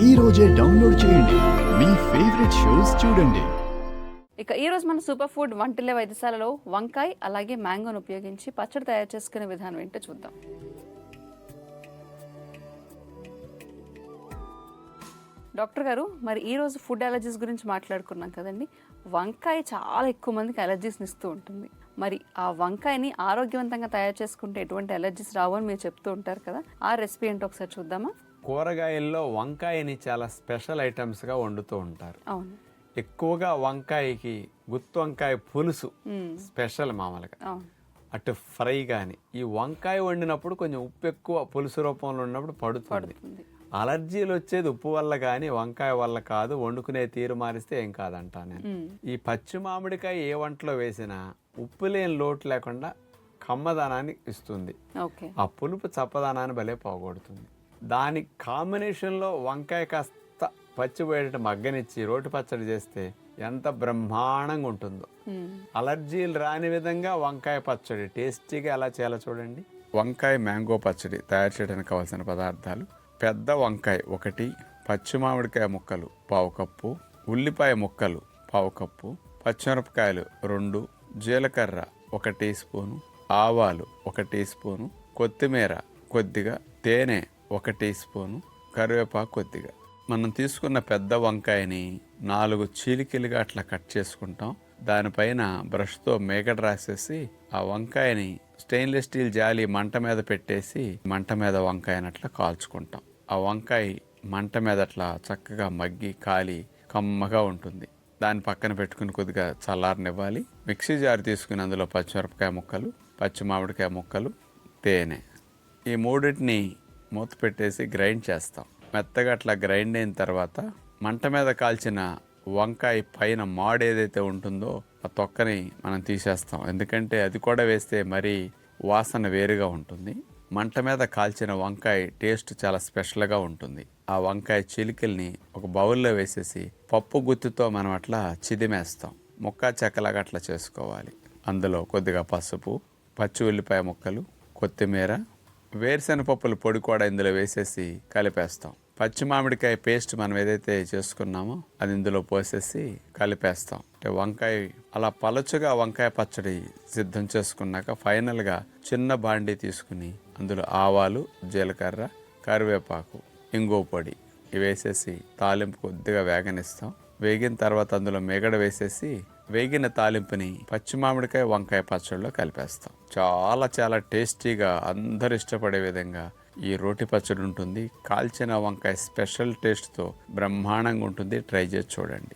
ఈ రోజే డౌన్లోడ్ చేయండి, మీ ఫేవరెట్ షోస్ చూడండి. ఇక ఈరోజు మన సూపర్ ఫుడ్ వంటిల్లే వైద్యశాలలో వంకాయ అలాగే మ్యాంగోను ఉపయోగించి పచ్చడి తయారు చేసుకునే విధానం ఏంటో చూద్దాం. డాక్టర్ గారు, మరి ఈరోజు ఫుడ్ అలర్జీస్ గురించి మాట్లాడుకున్నాం కదండి. వంకాయ చాలా ఎక్కువ మందికి అలర్జీస్ని ఇస్తూ ఉంటుంది. మరి ఆ వంకాయని ఆరోగ్యవంతంగా తయారు చేసుకుంటే ఎటువంటి అలర్జీస్ రావు అని మీరు చెప్తూ ఉంటారు కదా, ఆ రెసిపీ ఏంటో ఒకసారి చూద్దామా? కూరగాయల్లో వంకాయని చాలా స్పెషల్ ఐటమ్స్గా వండుతూ ఉంటారు. అవును, ఎక్కువగా వంకాయకి గుత్తి వంకాయ పులుసు స్పెషల్ మామూలుగా. అటు ఫ్రై కానీ ఈ వంకాయ వండినప్పుడు కొంచెం ఉప్పు ఎక్కువ పులుసు రూపంలో ఉన్నప్పుడు పడుతుంది. అలర్జీలు వచ్చేది ఉప్పు వల్ల కానీ వంకాయ వల్ల కాదు. వండుకునే తీరు మారిస్తే ఏం కాదంటా నేను. ఈ పచ్చి మామిడికాయ ఏ వంటలో వేసినా ఉప్పు లేని లోటు లేకుండా కమ్మదనాన్ని ఇస్తుంది. ఆ పులుపు చప్పదనాన్ని భలే పోగొడుతుంది. దాని కాంబినేషన్లో వంకాయ కాస్త పచ్చిపోయేట మగ్గనిచ్చి రోటి పచ్చడి చేస్తే ఎంత బ్రహ్మాండంగా ఉంటుందో. అలర్జీలు రాని విధంగా వంకాయ పచ్చడి టేస్టీగా ఎలా చేయాలో చూడండి. వంకాయ మ్యాంగో పచ్చడి తయారు చేయడానికి కావాల్సిన పదార్థాలు: పెద్ద వంకాయ 1, పచ్చి మామిడికాయ ముక్కలు 1/2 కప్పు, ఉల్లిపాయ ముక్కలు 1/2 కప్పు, పచ్చిమిరపకాయలు 2, జీలకర్ర 1 టీ స్పూను, ఆవాలు 1 టీ స్పూను, కొత్తిమీర కొద్దిగా, తేనె 1 టీ స్పూను, కరివేపాకు కొద్దిగా. మనం తీసుకున్న పెద్ద వంకాయని 4 చీలికలుగా అట్లా కట్ చేసుకుంటాం. దానిపైన బ్రష్తో మేగడ రాసేసి ఆ వంకాయని స్టెయిన్లెస్ స్టీల్ జాలి మంట మీద పెట్టేసి మంట మీద వంకాయని అట్లా కాల్చుకుంటాం. ఆ వంకాయ మంట మీద అట్లా చక్కగా మగ్గి కాలి కమ్మగా ఉంటుంది. దాన్ని పక్కన పెట్టుకుని కొద్దిగా చల్లారనివ్వాలి. మిక్సీ జార్ తీసుకుని అందులో పచ్చిమిరపకాయ ముక్కలు, పచ్చి మామిడికాయ ముక్కలు, తేనె, ఈ మూడింటిని మూత పెట్టేసి గ్రైండ్ చేస్తాం. మెత్తగా అట్లా గ్రైండ్ అయిన తర్వాత మంట మీద కాల్చిన వంకాయ పైన మాడు ఏదైతే ఉంటుందో ఆ తొక్కని మనం తీసేస్తాం. ఎందుకంటే అది కూడా వేస్తే మరీ వాసన వేరుగా ఉంటుంది. మంట మీద కాల్చిన వంకాయ టేస్ట్ చాలా స్పెషల్గా ఉంటుంది. ఆ వంకాయ చిలికల్ని ఒక బౌల్లో వేసేసి పప్పు గుత్తితో మనం అట్లా చిదిమేస్తాం. ముక్క చెక్కలాగా అట్లా చేసుకోవాలి. అందులో కొద్దిగా పసుపు, పచ్చి ఉల్లిపాయ ముక్కలు, కొత్తిమీర, వేరుశెనగపప్పుల పొడి కూడా ఇందులో వేసేసి కలిపేస్తాం. పచ్చి మామిడికాయ పేస్ట్ మనం ఏదైతే చేసుకున్నామో అది ఇందులో పోసేసి కలిపేస్తాం. అంటే వంకాయ అలా పలచుగా వంకాయ పచ్చడి సిద్ధం చేసుకున్నాక ఫైనల్గా చిన్న బాండీ తీసుకుని అందులో ఆవాలు, జీలకర్ర, కరివేపాకు, ఇంగువ పొడి ఇవి వేసేసి తాలింపు కొద్దిగా వేగనిస్తాం. వేగిన తర్వాత అందులో మేగడ వేసేసి వేగిన తాలింపుని పచ్చి మామిడికాయ వంకాయ పచ్చడిలో కలిపేస్తాం. చాలా చాలా టేస్టీగా అందరు ఇష్టపడే విధంగా ఈ రోటి పచ్చడి ఉంటుంది. కాల్చిన వంకాయ స్పెషల్ టేస్ట్తో బ్రహ్మాండంగా ఉంటుంది. ట్రై చేసి చూడండి.